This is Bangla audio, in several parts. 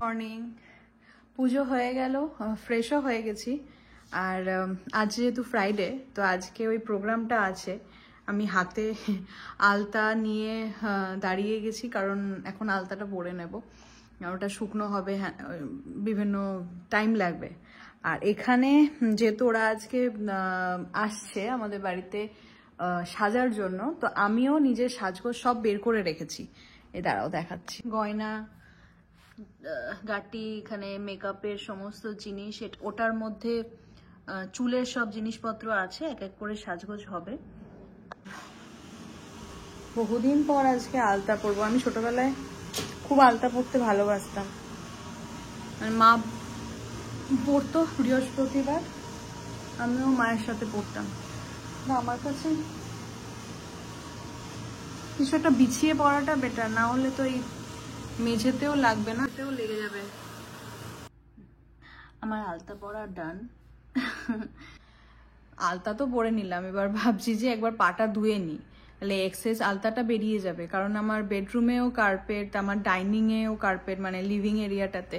মর্নিং। পুজো হয়ে গেল, ফ্রেশও হয়ে গেছি। আর আজ যেহেতু ফ্রাইডে, তো আজকে ওই প্রোগ্রামটা আছে। আমি হাতে আলতা নিয়ে দাঁড়িয়ে গেছি, কারণ এখন আলতাটা পরে নেব। ওটা শুকনো হবে, বিভিন্ন টাইম লাগবে। আর এখানে যেহেতু ওরা আজকে আসছে আমাদের বাড়িতে সাজার জন্য, তো আমিও নিজের সাজগোজ সব বের করে রেখেছি। দাঁড়াও দেখাচ্ছি। গয়না গাটি, এখানে মেকআপের সমস্ত জিনিস, ওটার মধ্যে চুলের সব জিনিসপত্র আছে, এক এক করে সাজগোজ হবে। বহুদিন পর আজকে আলতা পরবো। আমি ছোটবেলায় খুব আলতা পরতে ভালোবাসতাম, মানে মা পরতো বৃহস্পতিবার, আমিও মায়ের সাথে পরতাম। না, আমার কাছে কিছু একটা বিছিয়ে পড়াটা বেটার, না হলে তো এই মেঝেতেও লাগবে না, তেও লেগে যাবে। আমার আলতা পরা ডান। আলতা তো পরে নিলাম, এবার ভাবছি যে একবার পাটা ধুয়ে নিই, তাহলে এক্সেস আলতাটা বেরিয়ে যাবে। কারণ আমার বেডরুমেও কার্পেট, আমার ডাইনিংয়েও কার্পেট, মানে লিভিং এরিয়াটাতে,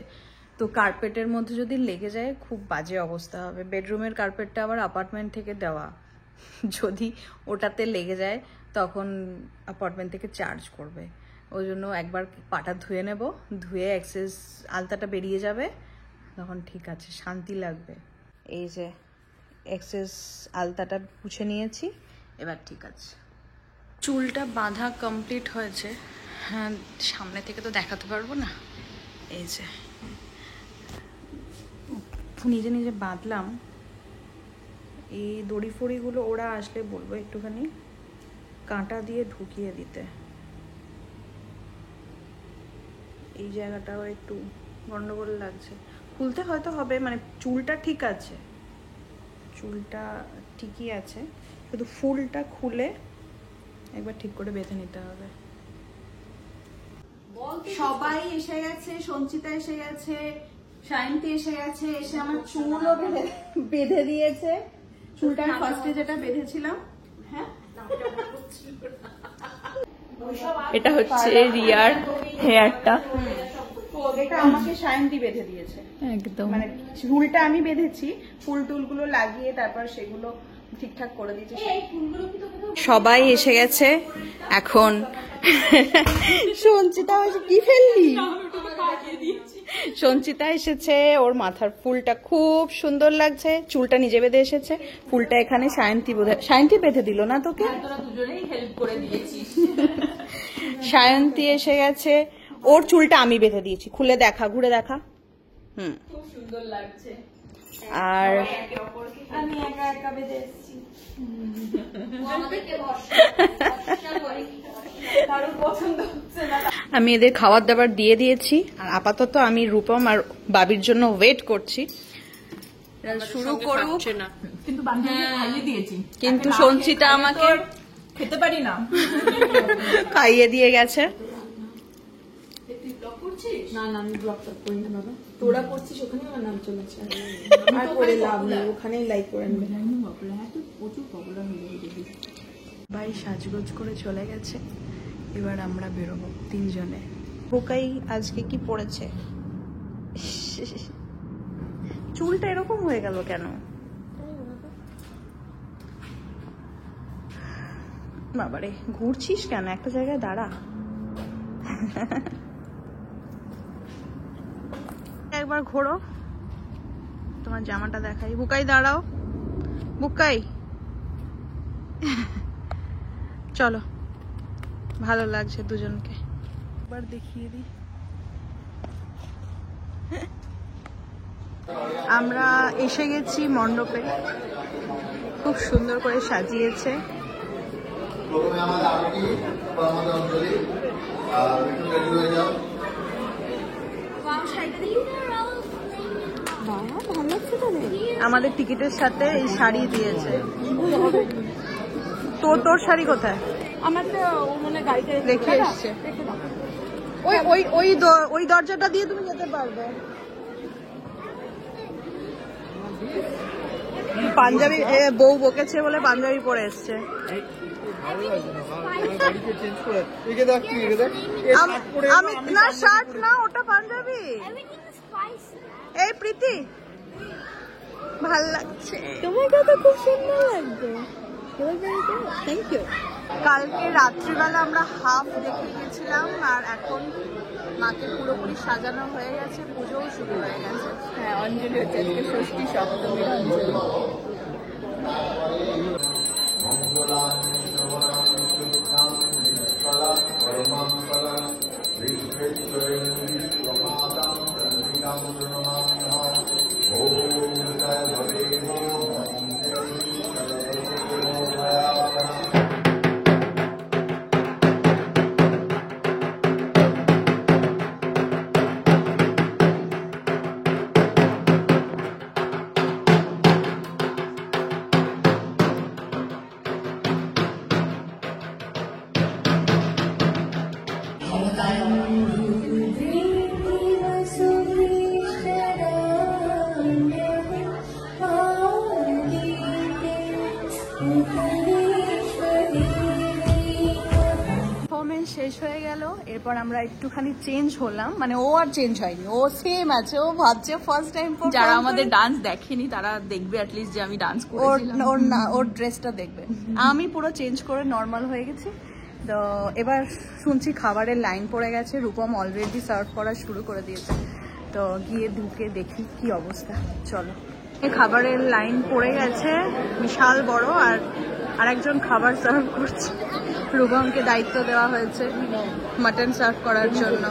তো কার্পেটের মধ্যে যদি লেগে যায় খুব বাজে অবস্থা হবে। বেডরুমের কার্পেটটা আবার অ্যাপার্টমেন্ট থেকে দেওয়া, যদি ওটাতে লেগে যায় তখন অ্যাপার্টমেন্ট থেকে চার্জ করবে। ওই জন্য একবার পাটা ধুয়ে নেব, ধুয়ে এক্সেস আলতাটা বেরিয়ে যাবে, তখন ঠিক আছে, শান্তি লাগবে। এই যে এক্সেস আলতাটা পুছে নিয়েছি, এবার ঠিক আছে। চুলটা বাঁধা কমপ্লিট হয়েছে। হ্যাঁ, সামনে থেকে তো দেখাতে পারবো না। এই যে নিজে নিজে বাঁধলাম। এই দড়ি ফড়িগুলো ওরা আসলে বলবো একটুখানি কাঁটা দিয়ে ঢুকিয়ে দিতে। এই জায়গাটাও একটু গন্ডগোল লাগছে, খুলতে হয়তো হবে। মানে চুলটা ঠিক আছে, চুলটা ঠিকই আছে, শুধু ফুলটা খুলে একবার ঠিক করে বেঁধে নিতে হবে। সবাই এসে গেছে, সঞ্চিতা এসে গেছে, সায়ন্তী এসে গেছে, এসে আমার চুলও বেঁধে দিয়েছে। চুলটা ফার্স্টে যেটা বেঁধেছিলাম, হ্যাঁ, এটা হচ্ছে রিয়ার হেয়ারটা, এটা আমাকে সায়ন্তী বেঁধে দিয়েছে একদম। মানে চুলটা আমি বেঁধেছি, ফুল টুলগুলো লাগিয়ে তারপর সেগুলো ঠিকঠাক করে দিয়েছে। সবাই এসে গেছে এখন। সঞ্চিতা কি ফেললি? সঞ্চিতা এসেছে, ওর মাথার ফুলটা খুব সুন্দর লাগছে, চুলটা নিজে বেঁধে এসেছে। ফুলটা এখানে সায়ন্তী বেঁধে দিল না তোকে? সায়ন্তী এসে গেছে, ওর চুলটা আমি বেঁধে দিয়েছি। খুলে দেখা, ঘুরে দেখা। খুব সুন্দর লাগছে। আর আমি একা একা বেঁধে এসেছি। আমি এদের খাবার দাবার দিয়ে দিয়েছি, আর আপাতত আমি রূপম আর বাবির জন্য ওয়েট করছি। শুরু করুক, কিন্তু সঞ্চিতা আমাকে খেতে পারি না খাইয়ে দিয়ে গেছে। না না, আমি ব্লগ করি না বাবা, তোরা করছিস ওখানে আমার নাম চলেছে, আর করে লাভ নেই, ওখানেই লাইক করে নেবে। প্রচুর পপুলার হয়ে যাবে। ভাই সাজগোজ করে চলে গেছে, এবার আমরা বেরোবো তিনজনে। বোকাই আজকে কি পড়েছে? চুলটা এরকম হয়ে গেল কেন? বাবারে, ঘুরছিস কেন? একটা জায়গায় দাঁড়া। একবার ঘোরো, তোমার জামাটা দেখাই। বুকাই দাঁড়াও, বুকাই চলো, ভালো লাগছে দুজনকে। একবার দেখিয়ে দিই। আমরা এসে গেছি মণ্ডপে, খুব সুন্দর করে সাজিয়েছে। আমাদের টিকিটের সাথে এই শাড়ি দিয়েছে। তোর শাড়ি কোথায়? আমার তো মানে গাড়িতে রেখে এসছে। ওই দরজাটা দিয়ে তুমি যেতে পারবে। পাঞ্জাবি বউ বকেছে বলে পাঞ্জাবি পরে এসছে। আমি না শার্ট না ওটা পাঞ্জাবি। এই প্রীতি ভাল লাগছে, তোমার কথা খুব সুন্দর লাগছে। Thank you. কালকে রাত্রিবেলা আমরা হাফ দেখে গেছিলাম আর এখন মাকে পুরোপুরি সাজানো হয়ে গেছে, পুজোও শুরু হয়ে গেছে। হ্যাঁ, অঞ্জলি হচ্ছে আজকে ষষ্ঠী সপ্তমীর অঞ্জলি। শেষ হয়ে গেল, এরপর আমরা একটুখানি চেঞ্জ হলাম, মানে ও আর চেঞ্জ হয়নি, ও সেম আছে, ও ভাবছে ফার্স্ট টাইম। যারা আমাদের ডান্স দেখেনি তারা দেখবে অ্যাটলিস্ট যে আমি ডান্স করেছিলাম, ওর ড্রেসটা দেখবে। আমি পুরো চেঞ্জ করে নর্মাল হয়ে গেছি। তো এবার শুনছি খাবারের লাইন পড়ে গেছে, রূপম অলরেডি সার্ভ করা শুরু করে দিয়েছে। তো গিয়ে ঢুকে দেখি কি অবস্থা, চলো। খাবারের লাইন পড়ে গেছে বিশাল বড়, আর আরেকজন খাবার সার্ভ করছে। রূপমকে দায়িত্ব দেওয়া হয়েছে মাটন সার্ভ করার জন্য।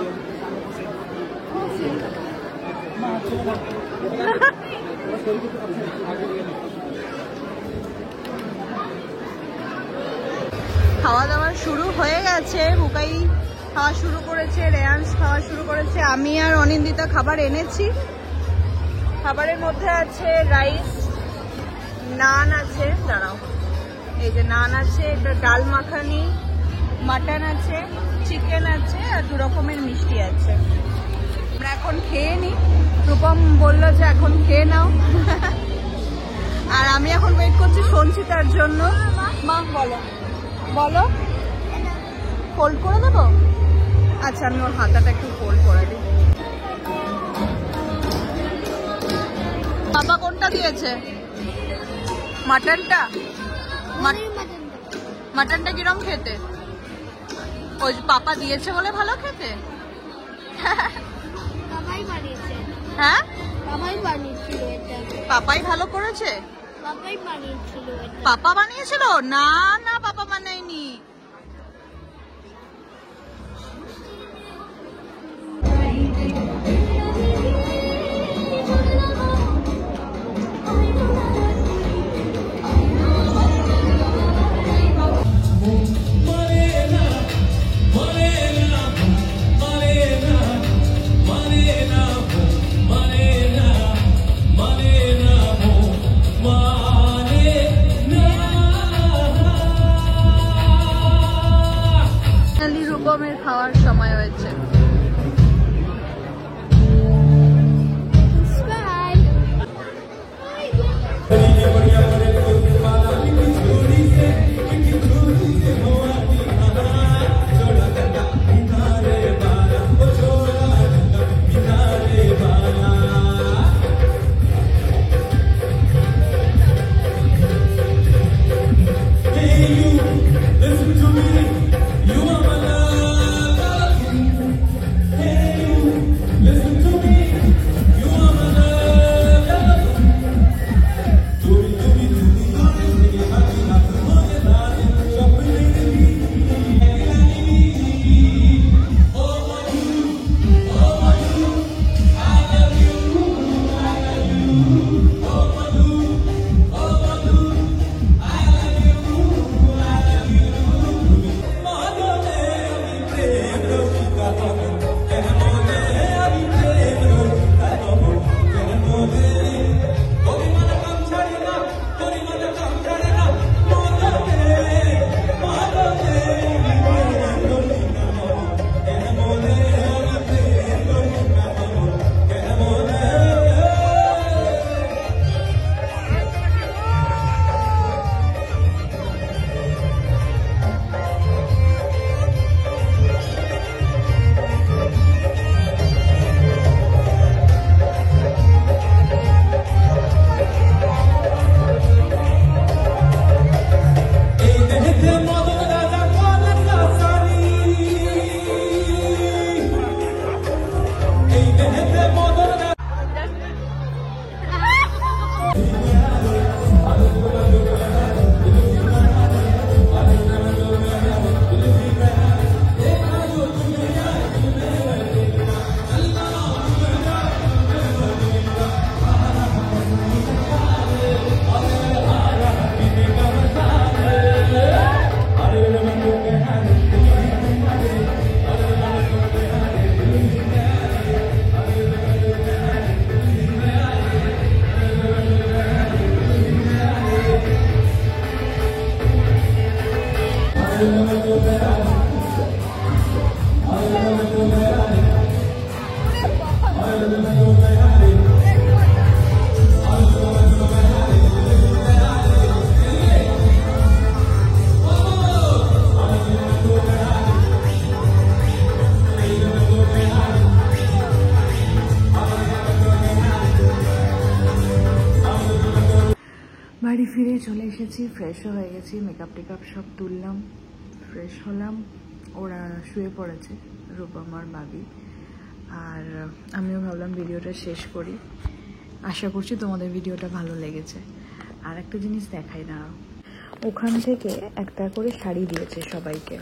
খাওয়া দাওয়া শুরু হয়ে গেছে, বুকাই খাওয়া শুরু করেছে, রেয়ান্স খাওয়া শুরু করেছে, আমি আর অনিন্দিতা খাবার এনেছি। খাবারের মধ্যে আছে রাইস, নান আছে, দাঁড়াও, এই যে নান আছে, এটা ডাল মাখানি, মাটন আছে, চিকেন আছে, আর 2 রকমের মিষ্টি আছে। আমরা এখন খেয়ে নিই, রূপম বললো যে এখন খেয়ে নাও। আর আমি এখন ওয়েট করছি সঞ্চিতার জন্য। মা বলো বলো, ফোল্ড করে দেবো? আচ্ছা, আমি ওর হাতাটা একটু ফোল্ড করে দিই। পাপা কোনটা দিয়েছে? মাটনটা? মাটনটা কিরম খেতে? ওই পাপা দিয়েছে বলে ভালো খেতে? হ্যাঁ, পাপাই ভালো করেছে। পাপা বানিয়েছিল? না না, পাপা বানায়নি। বাড়ি ফিরে চলে এসেছি, ফ্রেশও হয়ে গেছি, মেকআপ টেকআপ সব তুললাম, ফ্রেশ হলাম। ওরা শুয়ে পড়েছে, রূপমার বাবি, আর আমিও ভাবলাম ভিডিওটা শেষ করি। আশা করছি তোমাদের ভিডিওটা ভালো লেগেছে। আর একটা জিনিস দেখাই না, ওখান থেকে একটা করে শাড়ি দিয়েছে সবাইকে।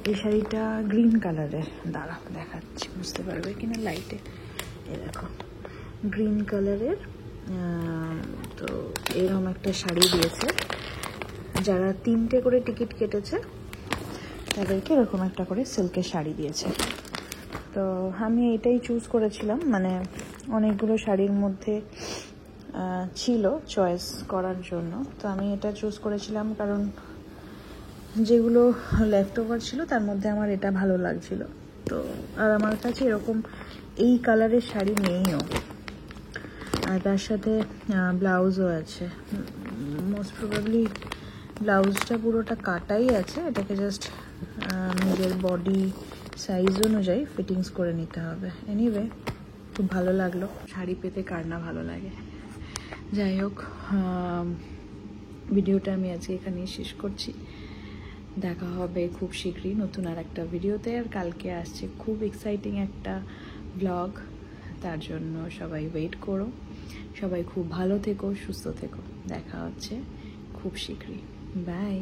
এই শাড়িটা গ্রিন কালারের, দাঁড়া দেখাচ্ছি, বুঝতে পারবে কিনা লাইটে। এই দেখো, গ্রিন কালারের। তো এরকম একটা শাড়ি দিয়েছে, যারা 3টে করে টিকিট কেটেছে তাদেরকে এরকম একটা করে সিল্কের শাড়ি দিয়েছে। তো আমি এটাই চুজ করেছিলাম, মানে অনেকগুলো শাড়ির মধ্যে ছিল চয়েস করার জন্য। তো আমি এটা চুজ করেছিলাম কারণ যেগুলো লেফট ওভার ছিল তার মধ্যে আমার এটা ভালো লাগছিল। তো আর আমার কাছে এরকম এই কালারের শাড়ি নেইও, আর তার সাথে ব্লাউজও আছে। মোস্ট প্রবাবলি ব্লাউজটা পুরোটা কাটাই আছে, এটাকে জাস্ট নিজের বডি সাইজ অনুযায়ী ফিটিংস করে নিতে হবে। এনিওয়ে, খুব ভালো লাগলো। শাড়ি পেতে কার না ভালো লাগে। যাই হোক, ভিডিওটা আমি আজকে এখানেই শেষ করছি। দেখা হবে খুব শীঘ্রই নতুন আর একটা ভিডিওতে। আর কালকে আসছে খুব এক্সাইটিং একটা ব্লগ, তার জন্য সবাই ওয়েট করো। সবাই খুব ভালো থেকো, সুস্থ থেকো। দেখা হচ্ছে খুব শীঘ্রই। বাই।